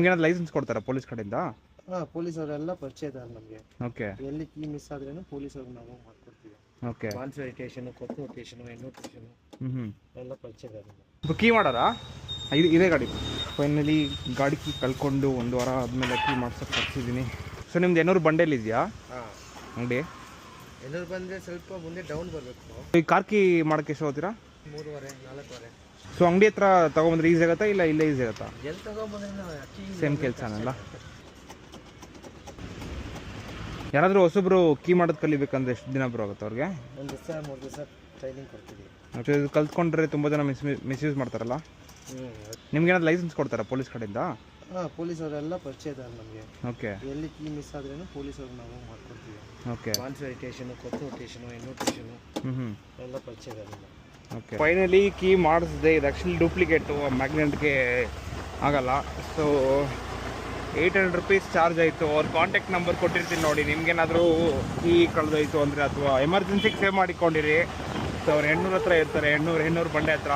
ನಿಮ್ಗೆ ಲೈಸೆನ್ಸ್ ಕೊಡ್ತಾರಾ ಪೊಲೀಸ್ ಕಡೆಯಿಂದ? ಪೊಲೀಸ್ ಅವರೆಲ್ಲ ಪರಿಚಯ ಇದ್ದಾರೆ ನಮಗೆ. ಓಕೆ ಎಲ್ಲಿ ಕೀ ಮಿಸ್ ಆದ್ರೇನು ಪೊಲೀಸ್ ಅವ್ರಿಗೆ ನಾವು ಮಾಡ್ಕೊಡ್ತೀವಿ. ಓಕೆ ಕಾನ್ಸಲ್ಟೇಷನ್, ಕೊಟ್ಟು ಟೇಷನ್, ಎನ್ನುಟೇಷನ್ ಎಲ್ಲ ಪರಿಚಯ ಇದ್ದಾರೆ. ಕೀ ಮಾಡಾರಾ? ಇದೇ ಗಾಡಿ ಫೈನಲಿ ಗಾಡಿ ಕೀ ಕಳ್ಕೊಂಡು 1 ವಾರ ಆದಮೇಲೆ ಕೀ ಮಾಡ್ಸೋಕೆ ಕಳ್ಸಿದ್ದೀನಿ. ಸೊ ನಿಮ್ದು ಏನೂರು ಬಂಡೇಲಿ ಇದೆಯಾ ಅಂಗಡಿ? ಎಲ್ಲರೂ ಬಂದರೆ ಸ್ವಲ್ಪ ಮುಂದೆ ಡೌನ್ ಬರಬೇಕು. ಈ ಕಾರ್ ಕೀ ಮಾಡೋಕ್ಕೆ ಎಷ್ಟು ಹೋಗ್ತೀರಾ? 3:30, 4:30. ಸೊ ಅಂಗಡಿ ಹತ್ರ ತೊಗೊಂಬಂದ್ರೆ ಈಸಿ ಆಗುತ್ತಾ ಇಲ್ಲ ಇಲ್ಲೇ ಈಸಿ ಆಗುತ್ತಾ? ಎಲ್ಲಿ ತಗೊಂಬಂದ್ರೆ ಸೇಮ್ ಕೆಲಸನಲ್ಲ. ಯಾರಾದರೂ ಹೊಸಬ್ರು ಕೀ ಮಾಡೋದು ಕಲಿಬೇಕಂದ್ರೆ ಎಷ್ಟು ದಿನ ಬರೋಗುತ್ತೆ ಅವ್ರಿಗೆ? 1 ದಿವಸ 3 ದಿವಸ ಟ್ರೈನಿಂಗ್ ಕೊಡ್ತೀವಿ. ಇದು ಕಲ್ತ್ಕೊಂಡ್ರೆ ತುಂಬ ಜನ ಮಿಸ್ಯೂಸ್ ಮಾಡ್ತಾರಲ್ಲ. ನಿಮ್ಗೇನಾದ್ರು ಲೈಸೆನ್ಸ್ ಕೊಡ್ತಾರಾ ಪೊಲೀಸ್ ಕಡೆಯಿಂದ? ಪೊಲೀಸ್ ಅವರೆಲ್ಲ ಪರಿಚಯ ಇದ್ದಾರೆ ನಮಗೆ. ಓಕೆ ಎಲ್ಲಿ ಕೀ ಮಿಸ್ ಆದ್ರೇನು ಪೊಲೀಸ್ ಅವ್ರಿಗೆ ನಾವು ಮಾಡ್ಕೊಡ್ತೀವಿ. ಓಕೆ ಕಾನ್ಸಲ್ಟೇಷನ್, ಕೊಟ್ಟು ಟೇಷನ್, ಎನ್ನುಟೇಷನ್ ಎಲ್ಲ ಪರಿಚಯ ಇದ್ದಾರೆ. ಓಕೆ ಫೈನಲಿ ಕೀ ಮಾಡಿಸಿದೆ. ಇದು ಆ್ಯಕ್ಚುಲಿ ಡೂಪ್ಲಿಕೇಟು, ಮ್ಯಾಗ್ನೆಟ್ಗೆ ಆಗಲ್ಲ. ಸೊ 800 ರೂಪೀಸ್ ಚಾರ್ಜ್ ಆಯಿತು. ಅವ್ರ ಕಾಂಟ್ಯಾಕ್ಟ್ ನಂಬರ್ ಕೊಟ್ಟಿರ್ತೀನಿ ನೋಡಿ. ನಿಮ್ಗೇನಾದರೂ ಕೀ ಕಳೆದೋಯ್ತು ಅಂದರೆ ಅಥವಾ ಎಮರ್ಜೆನ್ಸಿಗೆ ಸೇವ್ ಮಾಡಿಕೊಂಡಿರಿ. ಸೊ ಅವ್ರು 800 ಹತ್ರ ಇರ್ತಾರೆ, 800 ಬಂಡೆ ಹತ್ರ.